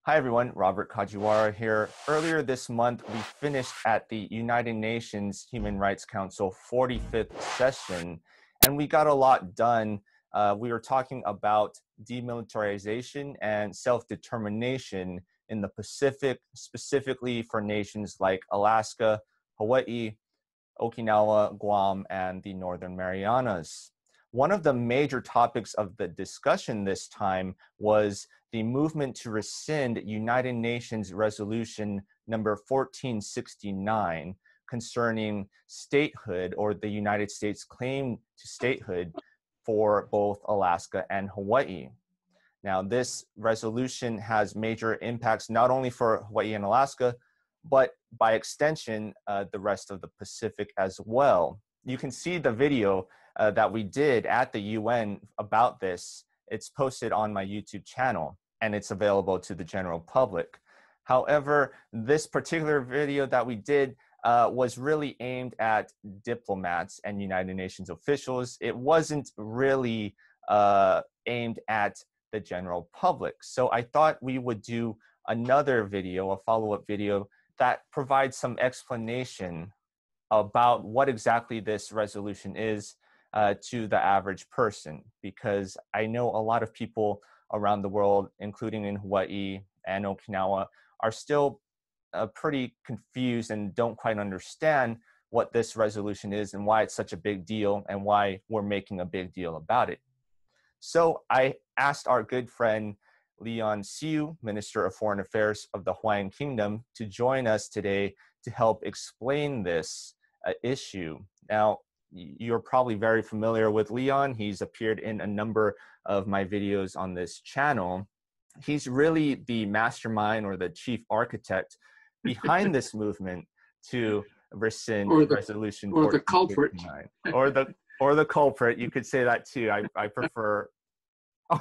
Hi everyone, Robert Kajiwara here. Earlier this month, we finished at the United Nations Human Rights Council 45th session, and we got a lot done. We were talking about demilitarization and self-determination in the Pacific, specifically for nations like Alaska, Hawaii, Okinawa, Guam, and the Northern Marianas. One of the major topics of the discussion this time was the movement to rescind United Nations Resolution number 1469 concerning statehood, or the United States claim to statehood for both Alaska and Hawaii. Now, this resolution has major impacts not only for Hawaii and Alaska, but by extension, the rest of the Pacific as well. You can see the video that we did at the UN about this. It's posted on my YouTube channel, and it's available to the general public. However, this particular video that we did was really aimed at diplomats and United Nations officials. It wasn't really aimed at the general public. So I thought we would do another video, a follow-up video, that provides some explanation about what exactly this resolution is to the average person, because I know a lot of people around the world, including in Hawaii and Okinawa, are still pretty confused and don't quite understand what this resolution is and why it's such a big deal and why we're making a big deal about it. So I asked our good friend Leon Siu, Minister of Foreign Affairs of the Hawaiian Kingdom, to join us today to help explain this issue. Now, you're probably very familiar with Leon. He's appeared in a number of my videos on this channel. He's really the mastermind or the chief architect behind this movement to rescind Resolution 1469. Or the culprit. You could say that too. I prefer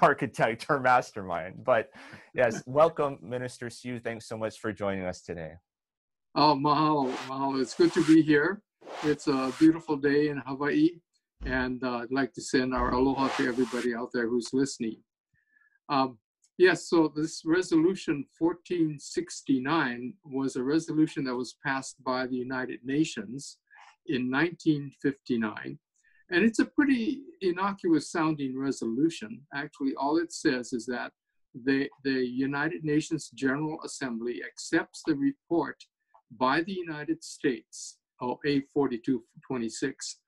architect or mastermind. But yes, welcome, Minister Siu. Thanks so much for joining us today. Oh, mahalo. It's good to be here. It's a beautiful day in Hawaii, and I'd like to send our aloha to everybody out there who's listening. Yes, so this resolution 1469 was a resolution that was passed by the United Nations in 1959. And it's a pretty innocuous sounding resolution. Actually, all it says is that the United Nations General Assembly accepts the report by the United States, A4226,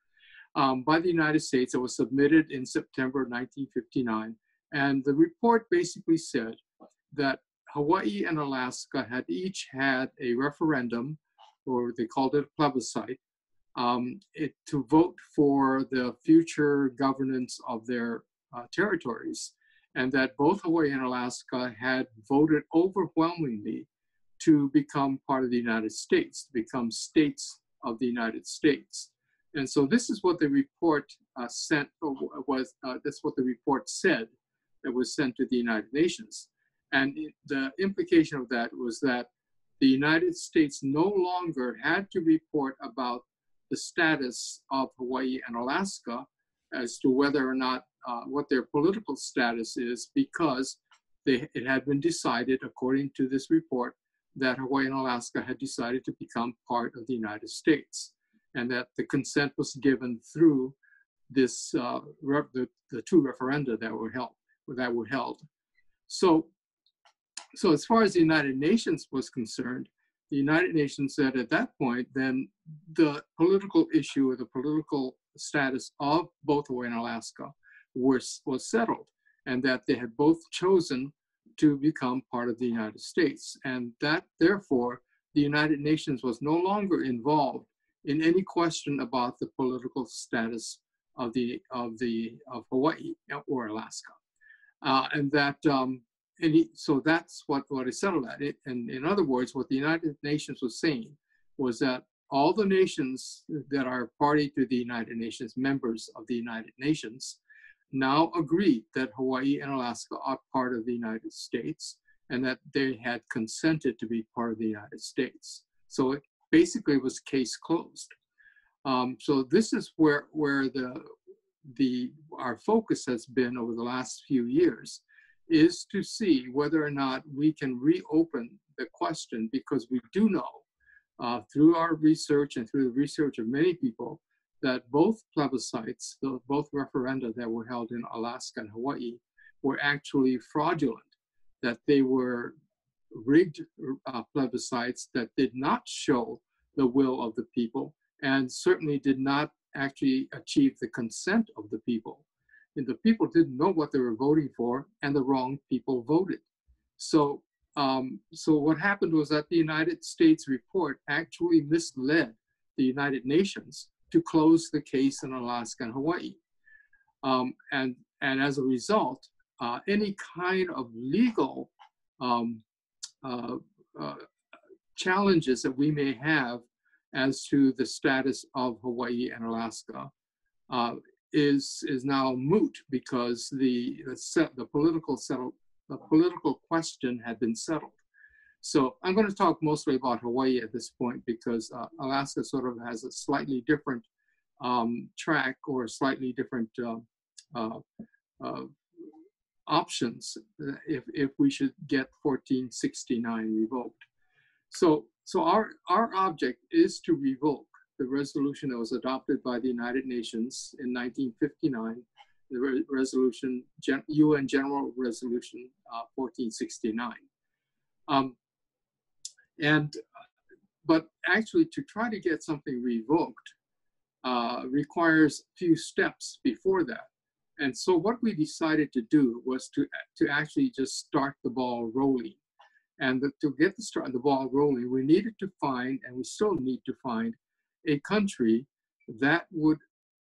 by the United States. It was submitted in September 1959. And the report basically said that Hawaii and Alaska had each had a referendum, or they called it a plebiscite, to vote for the future governance of their territories, and that both Hawaii and Alaska had voted overwhelmingly to become part of the United States, to become states of the United States. And so this is what the report that's what the report said that was sent to the United Nations. And the implication of that was that the United States no longer had to report about the status of Hawaii and Alaska as to whether or not what their political status is, because it had been decided, according to this report, that Hawaii and Alaska had decided to become part of the United States, and that the consent was given through this the two referenda that were held. So as far as the United Nations was concerned, the United Nations said at that point, then the political issue or the political status of both Hawaii and Alaska was settled, and that they had both chosen to become part of the United States. And that, therefore, the United Nations was no longer involved in any question about the political status of Hawaii or Alaska. So that's what it settled at. And in other words, what the United Nations was saying was that all the nations that are party to the United Nations, members of the United Nations, now agreed that Hawaii and Alaska are part of the United States, and that they had consented to be part of the United States. So it basically was case closed. So this is where our focus has been over the last few years, is to see whether or not we can reopen the question, because we do know through our research and through the research of many people that both plebiscites, both referenda that were held in Alaska and Hawaii, were actually fraudulent, that they were rigged plebiscites that did not show the will of the people and certainly did not actually achieve the consent of the people. And the people didn't know what they were voting for, and the wrong people voted. So, so what happened was that the United States report actually misled the United Nations to close the case in Alaska and Hawaii. And as a result, any kind of legal challenges that we may have as to the status of Hawaii and Alaska is now moot, because the political question had been settled. So I'm going to talk mostly about Hawaii at this point, because Alaska sort of has a slightly different track, or slightly different options if we should get 1469 revoked. So our object is to revoke the resolution that was adopted by the United Nations in 1959, the resolution, UN General Resolution 1469. But actually, to try to get something revoked requires a few steps before that. And so what we decided to do was to actually just start the ball rolling. And to get the ball rolling, we needed to find, and we still need to find, a country that would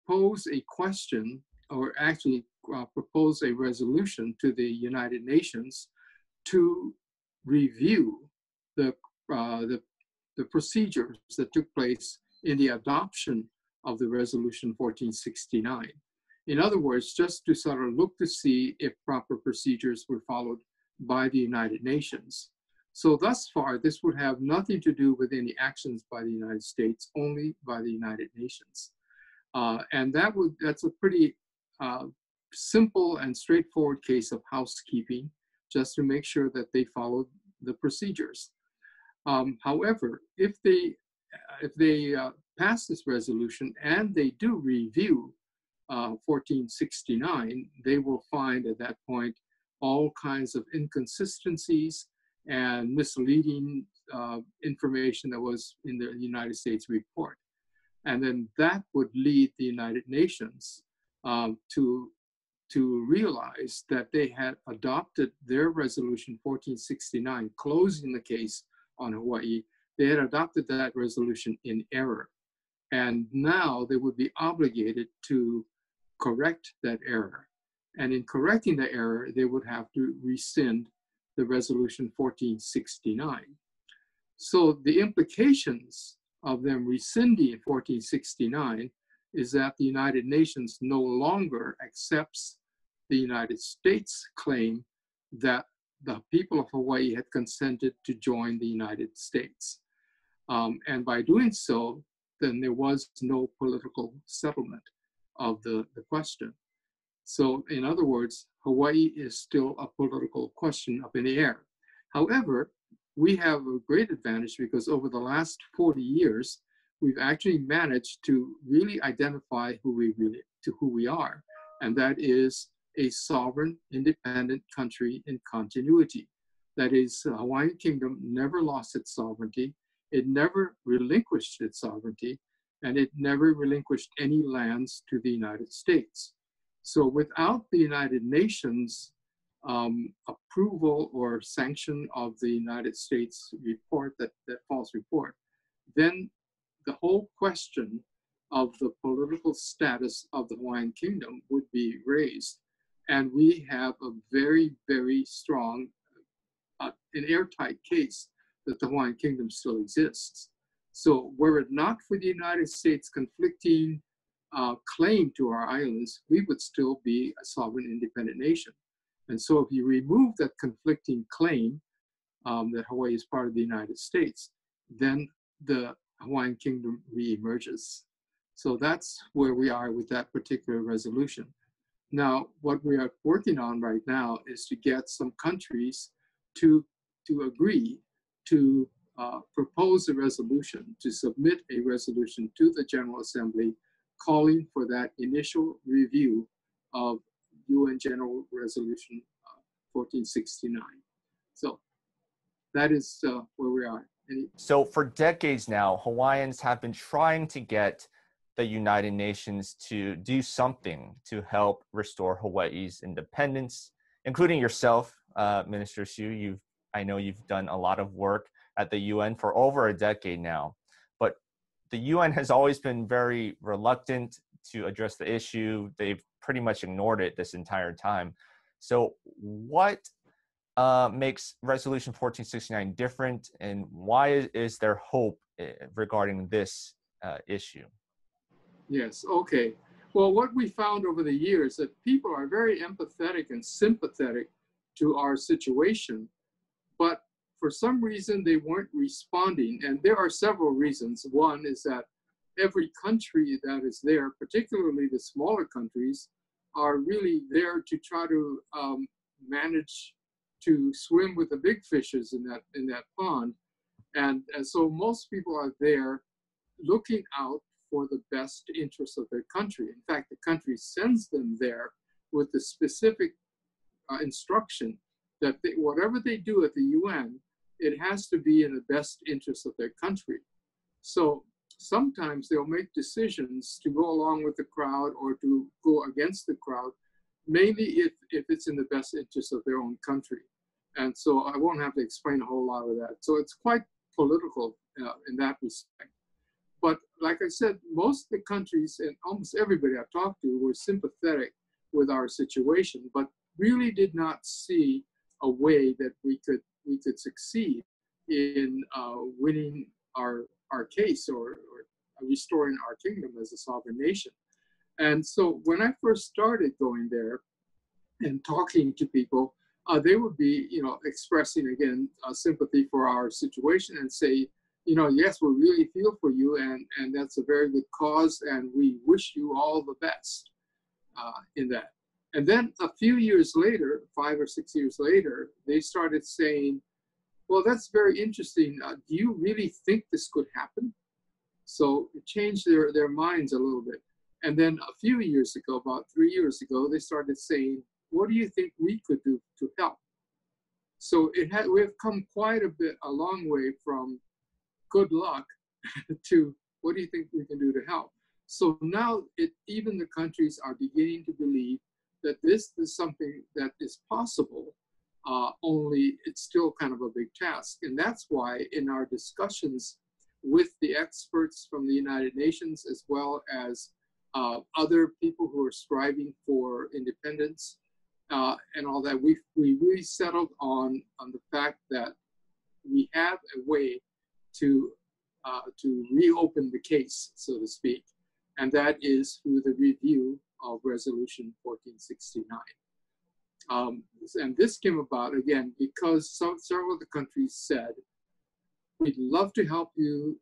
pose a question, or actually propose a resolution to the United Nations to review the procedures that took place in the adoption of the resolution 1469. In other words, just to sort of look to see if proper procedures were followed by the United Nations. So thus far, this would have nothing to do with any actions by the United States, only by the United Nations. And that's a pretty simple and straightforward case of housekeeping, just to make sure that they followed the procedures. However, if they pass this resolution and they do review 1469, they will find at that point all kinds of inconsistencies and misleading information that was in the United States report. And then that would lead the United Nations to realize that they had adopted their resolution 1469, closing the case on Hawaii. They had adopted that resolution in error. And now they would be obligated to correct that error. And in correcting the error, they would have to rescind the resolution 1469. So the implications of them rescinding 1469 is that the United Nations no longer accepts the United States' claim that the people of Hawaii had consented to join the United States. And by doing so, then there was no political settlement of the question. So in other words, Hawaii is still a political question up in the air. However, we have a great advantage, because over the last 40 years, we've actually managed to really identify who we are. And that is a sovereign, independent country in continuity. That is, the Hawaiian Kingdom never lost its sovereignty. It never relinquished its sovereignty, and it never relinquished any lands to the United States. So without the United Nations approval or sanction of the United States report, that false report, then the whole question of the political status of the Hawaiian Kingdom would be raised. And we have a very, very strong, an airtight case that the Hawaiian Kingdom still exists. So were it not for the United States conflicting claim to our islands, we would still be a sovereign independent nation. And so if you remove that conflicting claim that Hawaii is part of the United States, then the Hawaiian Kingdom reemerges. So that's where we are with that particular resolution. Now, what we are working on right now is to get some countries to, to agree to propose a resolution, to submit a resolution to the General Assembly calling for that initial review of UN General Resolution 1469. So that is where we are. So for decades now, Hawaiians have been trying to get the United Nations to do something to help restore Hawaii's independence, including yourself, Minister Hsu. I know you've done a lot of work at the UN for over a decade now, but the UN has always been very reluctant to address the issue. They've pretty much ignored it this entire time. So what makes Resolution 1469 different, and why is there hope regarding this issue? Yes, okay. Well, what we found over the years that people are very empathetic and sympathetic to our situation, but for some reason they weren't responding. And there are several reasons. One is that every country that is there, particularly the smaller countries, are really there to try to manage to swim with the big fishes in that pond. And so most people are there looking out for the best interests of their country. In fact, the country sends them there with the specific instruction that whatever they do at the UN, it has to be in the best interest of their country. So sometimes they'll make decisions to go along with the crowd or to go against the crowd, mainly if it's in the best interest of their own country. And so I won't have to explain a whole lot of that. So it's quite political in that respect. But like I said, most of the countries and almost everybody I've talked to were sympathetic with our situation, but really did not see a way that we could succeed in winning our case or restoring our kingdom as a sovereign nation. And so when I first started going there and talking to people, they would be, expressing again sympathy for our situation and say, yes, we really feel for you, and that's a very good cause, and we wish you all the best in that. And then a few years later, 5 or 6 years later, they started saying, well, that's very interesting. Do you really think this could happen? So it changed their minds a little bit. And then a few years ago, about 3 years ago, they started saying, what do you think we could do to help? So we've come quite a long way from good luck to what do you think we can do to help? So now even the countries are beginning to believe that this is something that is possible, only it's still kind of a big task. And that's why in our discussions with the experts from the United Nations, as well as other people who are striving for independence and all that, we really settled on the fact that we have a way to reopen the case, so to speak, and that is through the review of Resolution 1469. And this came about, again, because several of the countries said, we'd love to help you,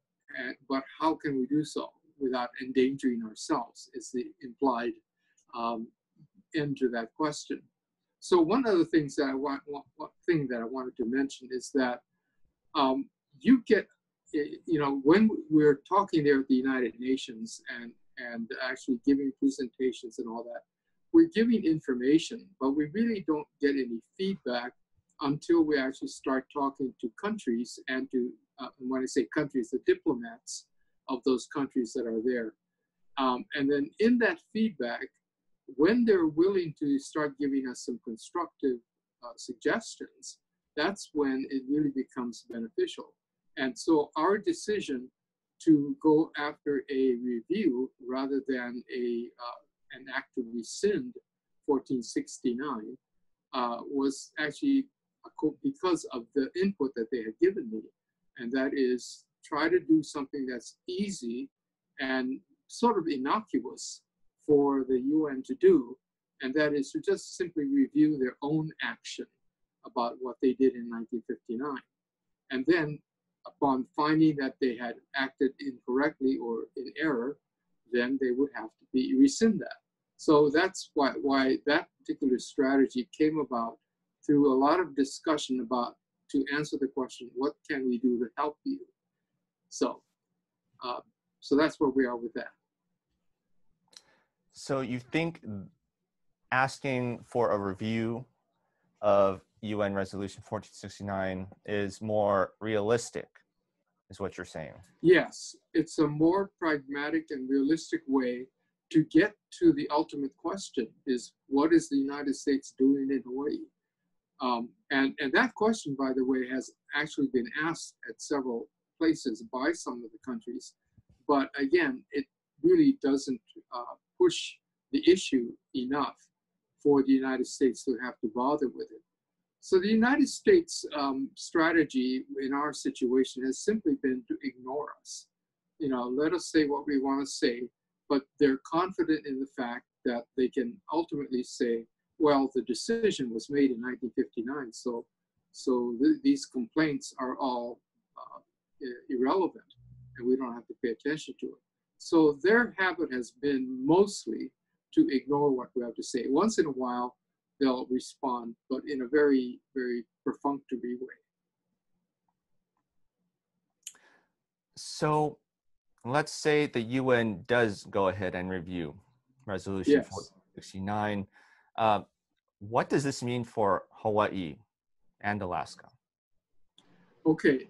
but how can we do so without endangering ourselves, is the implied end to that question. So one of the things that one thing that I wanted to mention is that you get, when we're talking there at the United Nations and actually giving presentations and all that, we're giving information, but we really don't get any feedback until we actually start talking to countries and to, when I say countries, the diplomats of those countries that are there. And then in that feedback, when they're willing to start giving us some constructive suggestions, that's when it really becomes beneficial. And so our decision to go after a review rather than an act to rescind 1469 was actually because of the input that they had given me. And that is try to do something that's easy and sort of innocuous for the UN to do. And that is to just simply review their own action about what they did in 1959. And then upon finding that they had acted incorrectly or in error, then they would have to rescind that. So that's why that particular strategy came about through a lot of discussion about to answer the question, what can we do to help you? So, uh, so that's where we are with that. So you think asking for a review of UN Resolution 1469 is more realistic, is what you're saying? Yes, it's a more pragmatic and realistic way to get to the ultimate question: is what is the United States doing in Hawaii? And that question, by the way, has actually been asked at several places by some of the countries. But again, it really doesn't push the issue enough for the United States to have to bother with it. So the United States strategy in our situation has simply been to ignore us. You know, let us say what we want to say, but they're confident in the fact that they can ultimately say, well, the decision was made in 1959, so these complaints are all irrelevant, and we don't have to pay attention to it. So their habit has been mostly to ignore what we have to say. Once in a while, they'll respond, but in a very, very perfunctory way. So let's say the UN does go ahead and review Resolution 1469. What does this mean for Hawaii and Alaska? Okay.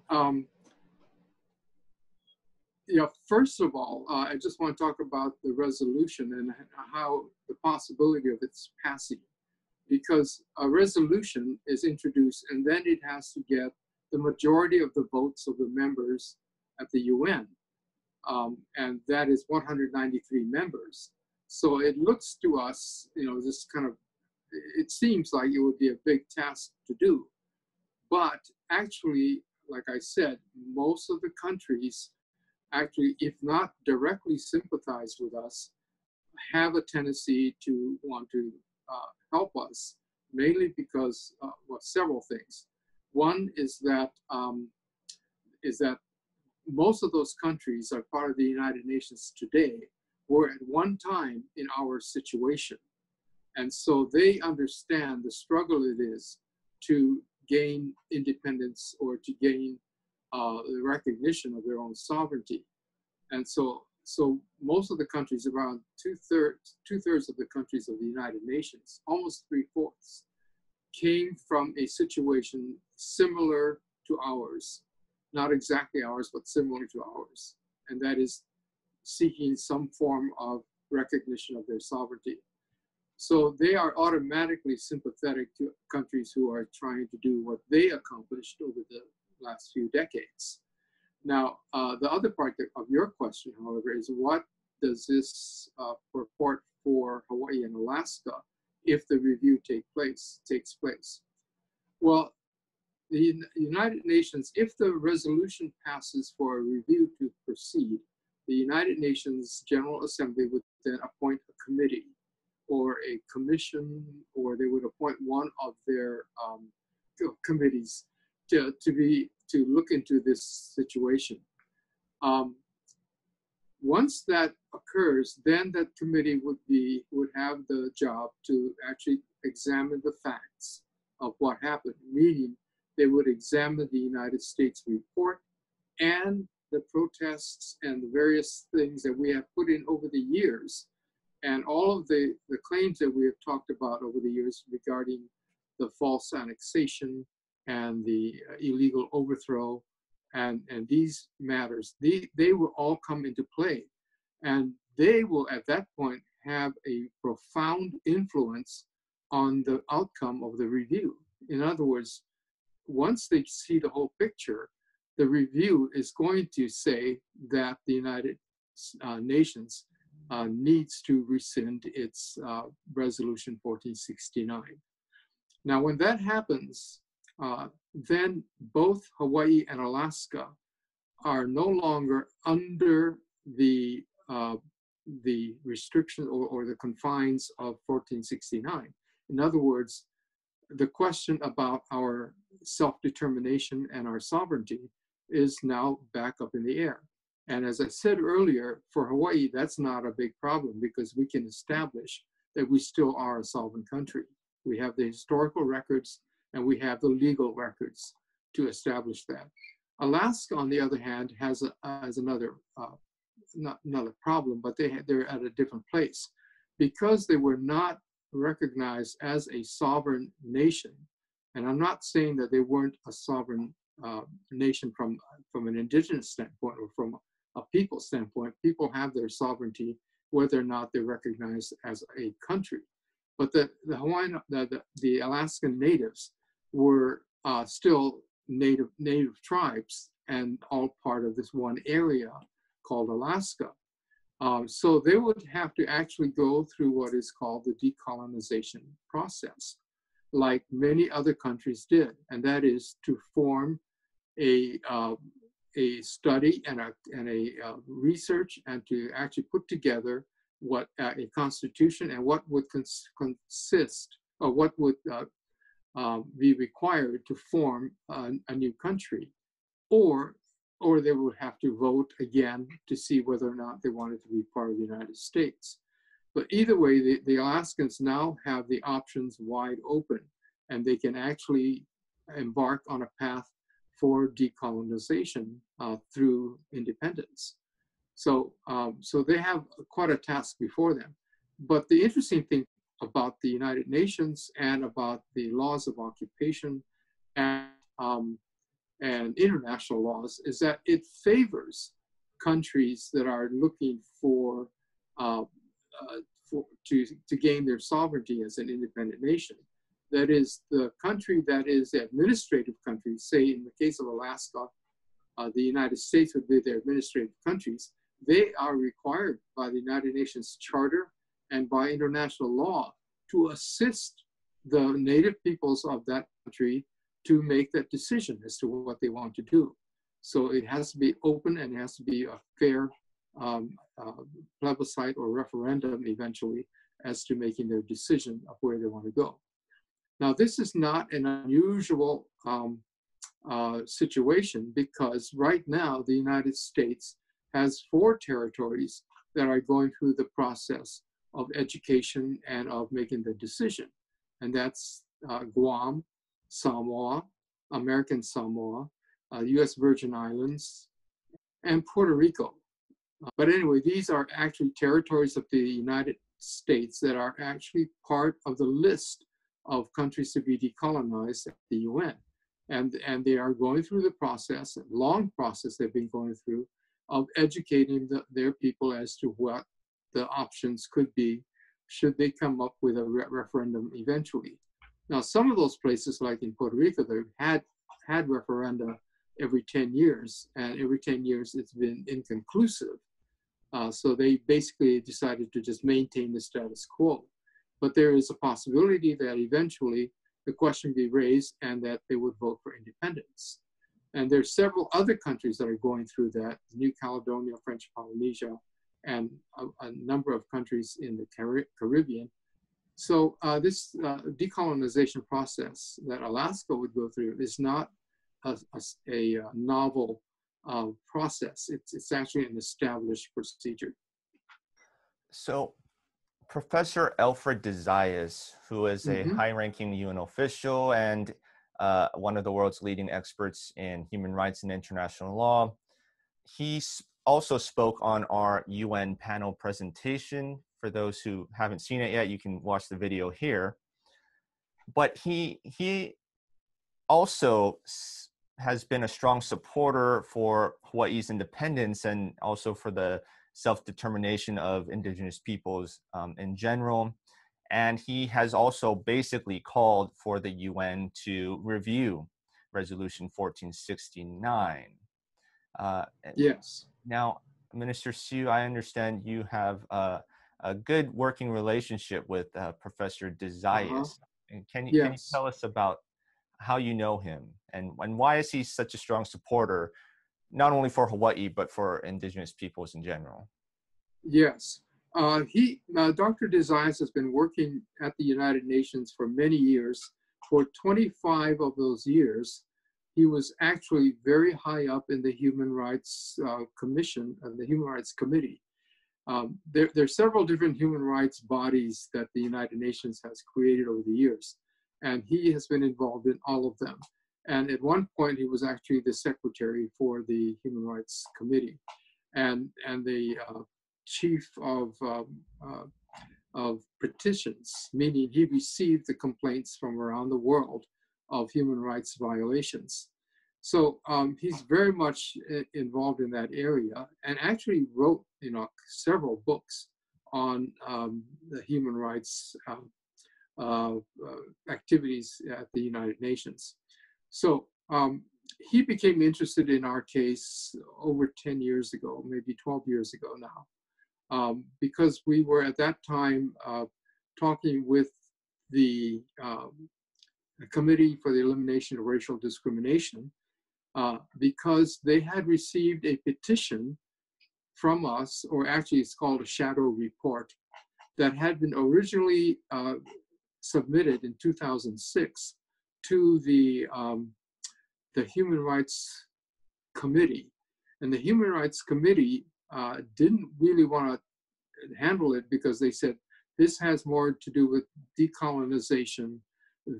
Yeah, first of all, I just want to talk about the resolution and how the possibility of its passing, because a resolution is introduced and then it has to get the majority of the votes of the members at the UN, and that is 193 members. So it looks to us, you know, this kind of, it seems like it would be a big task to do. But actually, like I said, most of the countries actually, if not directly sympathize with us, have a tendency to want to help us, mainly because, well, several things. One is that most of those countries are part of the United Nations today, were at one time in our situation. And so they understand the struggle it is to gain independence or to gain the recognition of their own sovereignty. And so most of the countries, around two-thirds of the countries of the United Nations, almost 3/4, came from a situation similar to ours, not exactly ours, but similar to ours. And that is seeking some form of recognition of their sovereignty. So they are automatically sympathetic to countries who are trying to do what they accomplished over the last few decades. Now, the other part of your question, however, is what does this purport for Hawaii and Alaska if the review takes place? Well, the United Nations, if the resolution passes for a review to proceed, the United Nations General Assembly would then appoint a committee or a commission, or they would appoint one of their committees to look into this situation. Once that occurs, then that committee would have the job to actually examine the facts of what happened, meaning they would examine the United States report and the protests and the various things that we have put in over the years, and all of the claims that we have talked about over the years regarding the false annexation and the illegal overthrow and these matters, they will all come into play. And they will, at that point, have a profound influence on the outcome of the review. In other words, once they see the whole picture, the review is going to say that the United Nations needs to rescind its Resolution 1469. Now, when that happens, then both Hawaii and Alaska are no longer under the restriction or the confines of 1469. In other words, the question about our self-determination and our sovereignty is now back up in the air. And as I said earlier, for Hawaii, that's not a big problem because we can establish that we still are a sovereign country. We have the historical records and we have the legal records to establish that. Alaska, on the other hand, has another not a problem, but they're at a different place. Because they were not recognized as a sovereign nation, and I'm not saying that they weren't a sovereign nation from an indigenous standpoint or from a people standpoint. People have their sovereignty whether or not they're recognized as a country. But the Hawaiian, the Alaskan natives were still native tribes and all part of this one area called Alaska. So they would have to actually go through what is called the decolonization process, like many other countries did, and that is to form a study and a research and to actually put together what a constitution and what would consist or what would be required to form a new country, or they would have to vote again to see whether or not they wanted to be part of the United States. But either way, the Alaskans now have the options wide open, and they can actually embark on a path for decolonization through independence. So they have quite a task before them. But the interesting thing about the United Nations and about the laws of occupation and international laws is that it favors countries that are looking to gain their sovereignty as an independent nation. That is, the country that is the administrative country, say in the case of Alaska, the United States would be their administrative countries. They are required by the United Nations Charter and by international law to assist the native peoples of that country to make that decision as to what they want to do. So it has to be open and it has to be a fair plebiscite or referendum eventually as to making their decision of where they want to go. Now, this is not an unusual situation because right now the United States has 4 territories that are going through the process of education and of making the decision. And that's Guam, Samoa, American Samoa, US Virgin Islands, and Puerto Rico. But anyway, these are actually territories of the United States that are actually part of the list of countries to be decolonized at the UN. And they are going through the process, a long process they've been going through, of educating their people as to what the options could be should they come up with a referendum eventually. Now, some of those places, like in Puerto Rico, they've had referenda every 10 years, and every 10 years it's been inconclusive. So they basically decided to just maintain the status quo. But there is a possibility that eventually the question be raised and that they would vote for independence. And there's several other countries that are going through that: New Caledonia, French Polynesia, and a number of countries in the Caribbean. So this decolonization process that Alaska would go through is not a novel process. It's actually an established procedure. So Professor Alfred de Zayas, who is a high-ranking UN official and one of the world's leading experts in human rights and international law, he also spoke on our UN panel presentation. For those who haven't seen it yet, you can watch the video here. But he also has been a strong supporter for Hawaii's independence and also for the self-determination of indigenous peoples in general. And he has also basically called for the UN to review Resolution 1469. Yes. Now, Minister Siu, I understand you have a good working relationship with Professor de Zayas. And can you tell us about how you know him and why is he such a strong supporter, not only for Hawaii, but for indigenous peoples in general? Yes. Dr. de Zayas has been working at the United Nations for many years. For 25 of those years, he was actually very high up in the Human Rights Commission, the Human Rights Committee. There are several different human rights bodies that the United Nations has created over the years, and he has been involved in all of them. And at one point, he was actually the secretary for the Human Rights Committee, and the chief of petitions, meaning he received the complaints from around the world of human rights violations. So he's very much involved in that area, and actually wrote, several books on the human rights activities at the United Nations. So he became interested in our case over 10 years ago, maybe 12 years ago now, because we were at that time talking with the Committee for the Elimination of Racial Discrimination, because they had received a petition from us, or actually it's called a shadow report, that had been originally submitted in 2006 to the Human Rights Committee. And the Human Rights Committee didn't really want to handle it because they said this has more to do with decolonization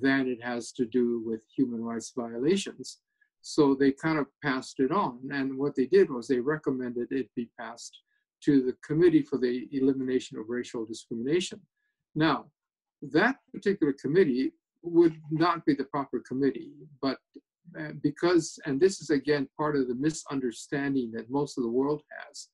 than it has to do with human rights violations. So they kind of passed it on. And what they did was they recommended it be passed to the Committee for the Elimination of Racial Discrimination. Now, that particular committee would not be the proper committee, but because, and this is again part of the misunderstanding that most of the world has,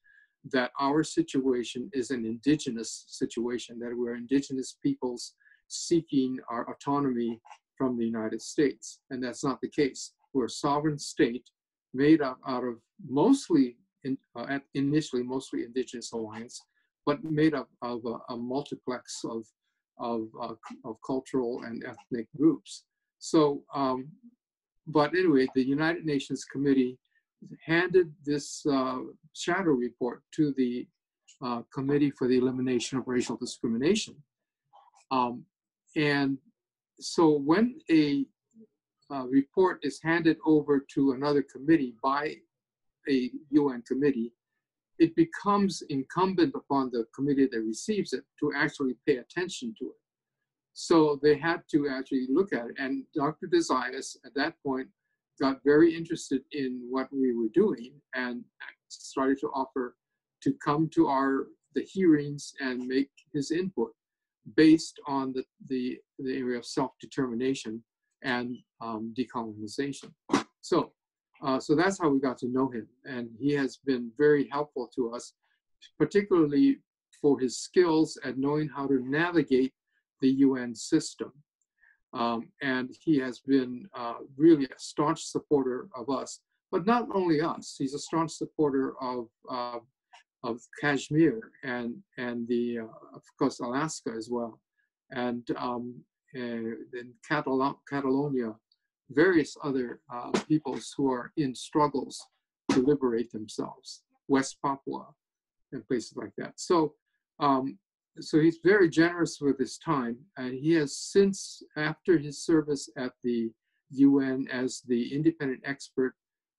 that our situation is an indigenous situation, that we're indigenous peoples seeking our autonomy from the United States. And that's not the case. We're a sovereign state made up out of mostly, initially mostly indigenous Hawaiians, but made up of a multiplex of cultural and ethnic groups. So, but anyway, the United Nations Committee handed this shadow report to the Committee for the Elimination of Racial Discrimination. And so when a report is handed over to another committee by a UN committee, it becomes incumbent upon the committee that receives it to actually pay attention to it. So they had to actually look at it. And Dr. Desaias at that point got very interested in what we were doing and started to offer to come to the hearings and make his input based on the area of self-determination and decolonization. So that's how we got to know him. And he has been very helpful to us, particularly for his skills at knowing how to navigate the UN system. And he has been really a staunch supporter of us, but not only us, he's a staunch supporter of Kashmir and of course, Alaska as well. And in Catalonia, various other peoples who are in struggles to liberate themselves, West Papua and places like that. So, so he's very generous with his time, and he has since, after his service at the UN as the independent expert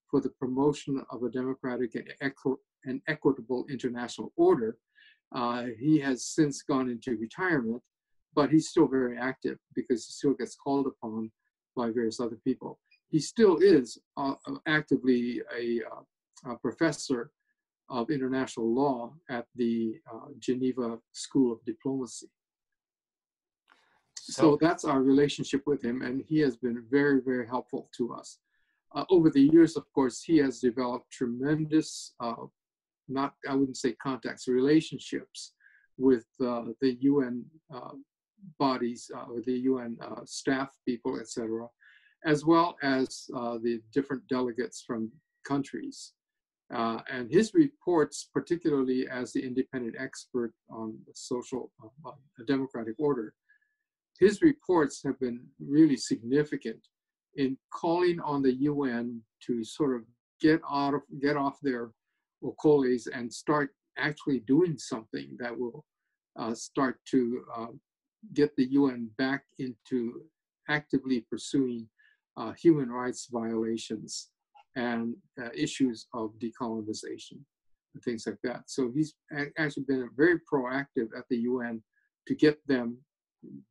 for the promotion of a democratic and equitable international order, he has since gone into retirement, but he's still very active because he still gets called upon by various other people. He still is actively a professor of international law at the Geneva School of Diplomacy. So that's our relationship with him, and he has been very, very helpful to us. Over the years, of course, he has developed tremendous, I wouldn't say contacts, relationships with the UN bodies, with the UN staff people, etc., as well as the different delegates from countries. And his reports, particularly as the independent expert on social democratic order, his reports have been really significant in calling on the UN to sort of get off their okoles and start actually doing something that will start to get the UN back into actively pursuing human rights violations and issues of decolonization. and things like that. So he's actually been very proactive at the UN to get them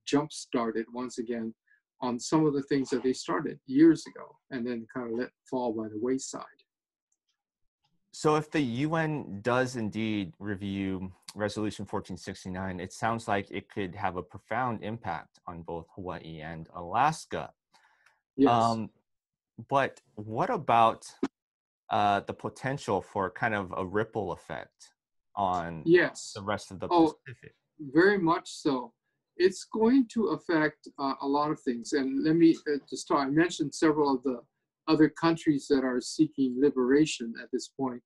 jump started once again on some of the things that they started years ago and then kind of let fall by the wayside. So if the UN does indeed review Resolution 1469, it sounds like it could have a profound impact on both Hawaii and Alaska. Yes. But what about the potential for kind of a ripple effect on Yes. the rest of the Oh, Pacific? very much so. It's going to affect a lot of things. And let me just start. I mentioned several of the other countries that are seeking liberation at this point.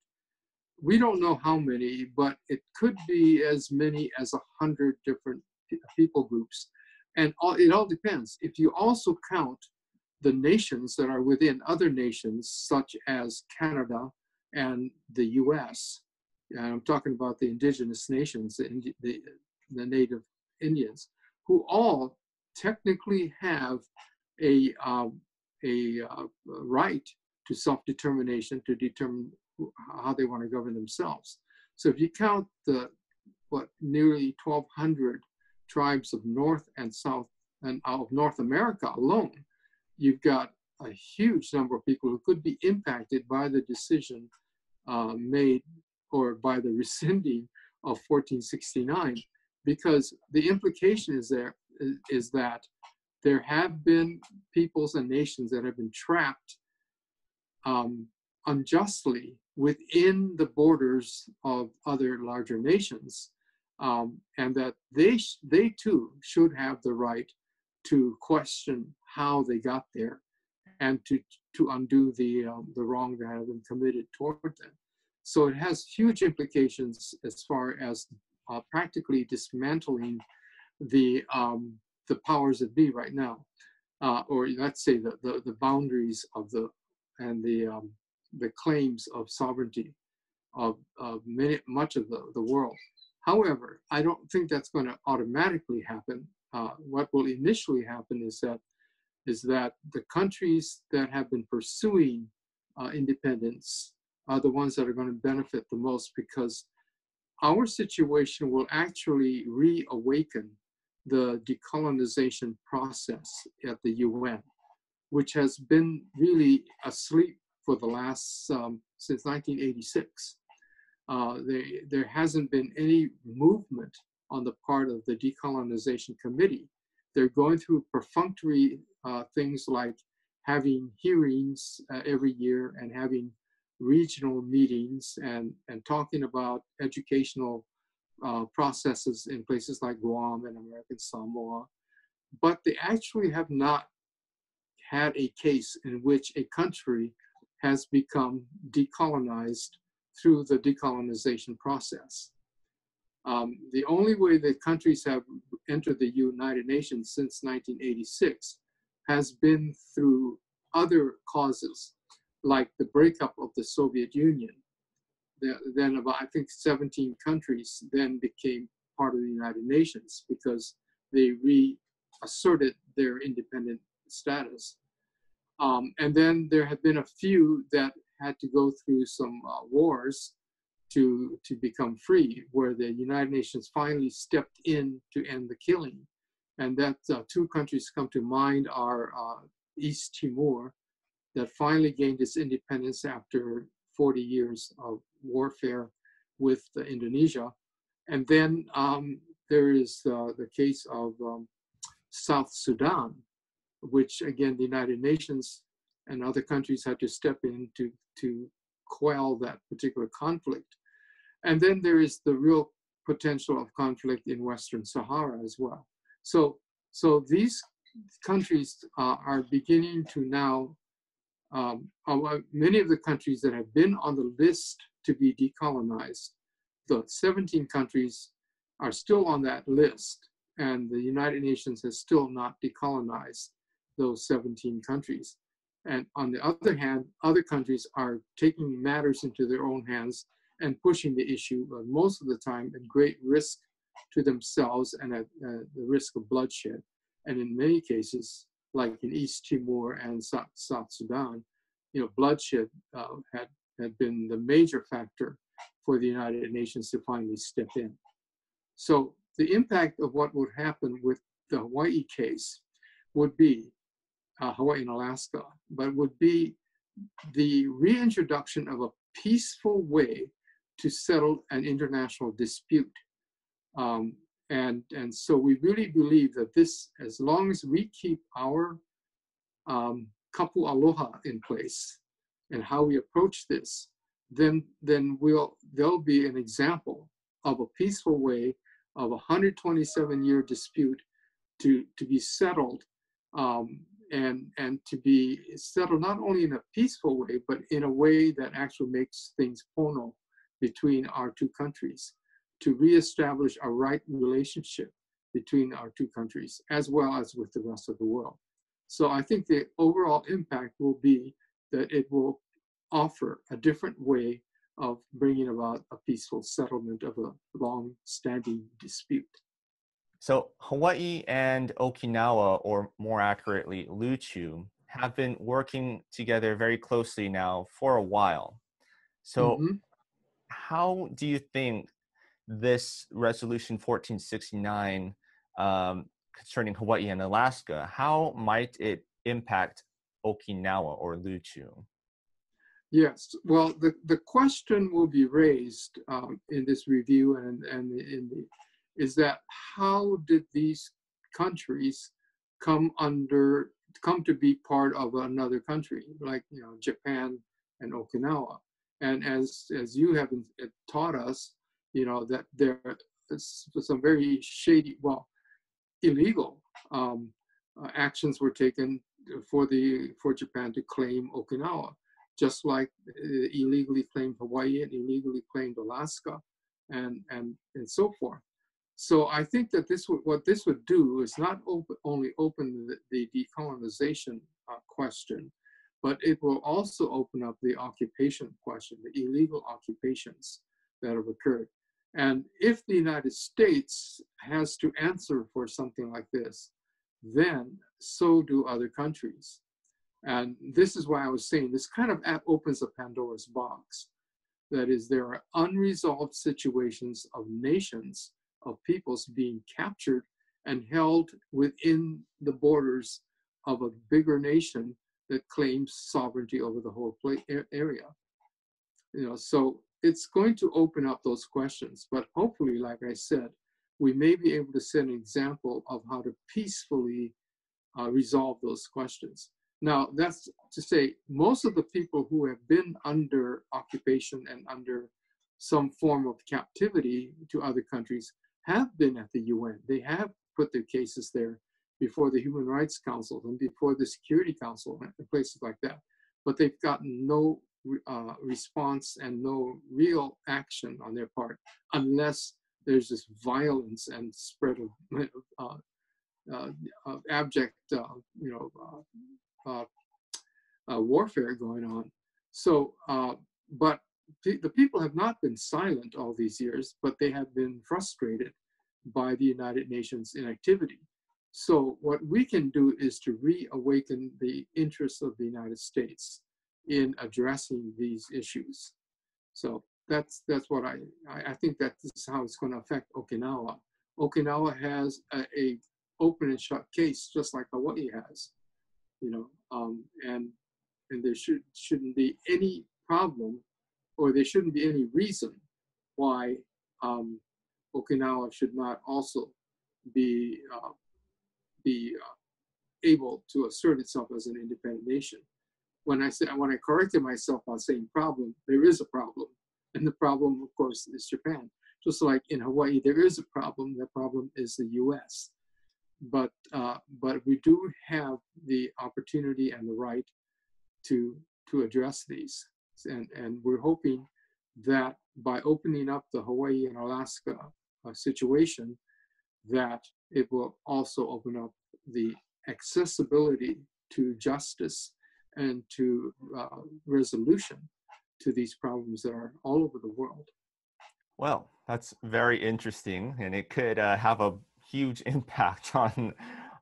We don't know how many, but it could be as many as 100 different people groups. And it all depends. If you also count the nations that are within other nations, such as Canada and the US, and I'm talking about the indigenous nations, the native Indians, who all technically have a right to self-determination to determine how they want to govern themselves. So if you count the nearly 1,200 tribes of North and South and of North America alone, you've got a huge number of people who could be impacted by the decision made or by the rescinding of 1469, because the implication is that there have been peoples and nations that have been trapped unjustly within the borders of other larger nations, and that they too should have the right to question how they got there and to undo the wrong that have been committed toward them. So it has huge implications as far as practically dismantling the powers that be right now, or let's say the boundaries of the claims of sovereignty of much of the world. However, I don't think that's going to automatically happen. What will initially happen is that the countries that have been pursuing independence are the ones that are going to benefit the most, because our situation will actually reawaken the decolonization process at the UN, which has been really asleep for the last, since 1986. There hasn't been any movement on the part of the Decolonization Committee. They're going through perfunctory things like having hearings every year and having regional meetings and talking about educational processes in places like Guam and American Samoa. But they actually have not had a case in which a country has become decolonized through the decolonization process. The only way that countries have entered the United Nations since 1986 has been through other causes, like the breakup of the Soviet Union. Then about, I think, 17 countries then became part of the United Nations because they reasserted their independent status. And then there have been a few that had to go through some wars to become free, where the United Nations finally stepped in to end the killing. And that two countries come to mind are East Timor, that finally gained its independence after 40 years of warfare with Indonesia. And then there is the case of South Sudan, which again, the United Nations and other countries had to step in to quell that particular conflict. And then there is the real potential of conflict in Western Sahara as well. So these countries are beginning to now, many of the countries that have been on the list to be decolonized, the 17 countries are still on that list, and the United Nations has still not decolonized those 17 countries. And on the other hand, other countries are taking matters into their own hands and pushing the issue, most of the time at great risk to themselves and at the risk of bloodshed. And in many cases, like in East Timor and South Sudan, bloodshed had been the major factor for the United Nations to finally step in. So the impact of what would happen with the Hawaii case would be Hawaii and Alaska, but would be the reintroduction of a peaceful way to settle an international dispute. And so we really believe that this, as long as we keep our kapu aloha in place and how we approach this, then there'll be an example of a peaceful way of a 127-year dispute to be settled, and to be settled not only in a peaceful way, but in a way that actually makes things pono between our two countries, to reestablish a right relationship between our two countries, as well as with the rest of the world. So I think the overall impact will be that it will offer a different way of bringing about a peaceful settlement of a long-standing dispute. So Hawaii and Okinawa, or more accurately, Luchu, have been working together very closely now for a while. So how do you think this Resolution 1469 concerning Hawaii and Alaska, how might it impact Okinawa or Luchu? Yes, well, the question will be raised in this review is that how did these countries come to be part of another country, like Japan and Okinawa? And as you have taught us, that there is some very shady, illegal actions were taken for Japan to claim Okinawa, just like illegally claimed Hawaii and illegally claimed Alaska, and so forth. So I think that what this would do is not only open the decolonization question, but it will also open up the occupation question, the illegal occupations that have occurred. And if the United States has to answer for something like this, then so do other countries. And this is why I was saying this kind of opens a Pandora's box. That is, there are unresolved situations of nations, of peoples being captured and held within the borders of a bigger nation that claims sovereignty over the whole area. So it's going to open up those questions. But hopefully, like I said, we may be able to set an example of how to peacefully resolve those questions. Now, that's to say, most of the people who have been under occupation and under some form of captivity to other countries have been at the UN. They have put their cases there before the Human Rights Council and before the Security Council and places like that. But they've gotten no response and no real action on their part, unless there's this violence and spread of abject, warfare going on. So, but the people have not been silent all these years, but they have been frustrated by the United Nations inactivity. So what we can do is to reawaken the interests of the United States in addressing these issues. So that's what I think that this is how it's going to affect Okinawa. Okinawa has a open and shut case, just like Hawaii has, and there shouldn't be any problem, or there shouldn't be any reason why Okinawa should not also be able to assert itself as an independent nation. When I corrected myself on saying problem, there is a problem, and the problem, of course, is Japan. Just like in Hawaii, there is a problem. The problem is the U.S. But we do have the opportunity and the right to address these, and we're hoping that by opening up the Hawaii and Alaska situation, that it will also open up the accessibility to justice and to resolution to these problems that are all over the world. Well, that's very interesting, and it could have a huge impact on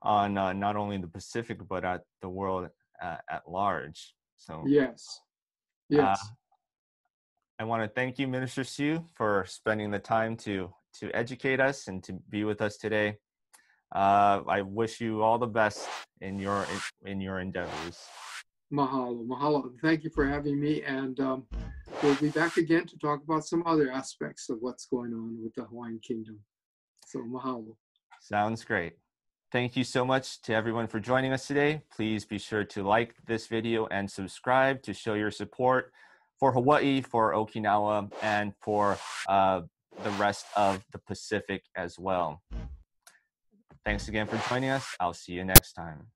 not only the Pacific but at the world at large. So yes. I want to thank you, Minister Sue, for spending the time to educate us and to be with us today. I wish you all the best in your endeavors. Mahalo, mahalo. Thank you for having me, and we'll be back again to talk about some other aspects of what's going on with the Hawaiian Kingdom. So mahalo. Sounds great. Thank you so much to everyone for joining us today. Please be sure to like this video and subscribe to show your support for Hawaii, for Okinawa, and for the rest of the Pacific as well. Thanks again for joining us. I'll see you next time.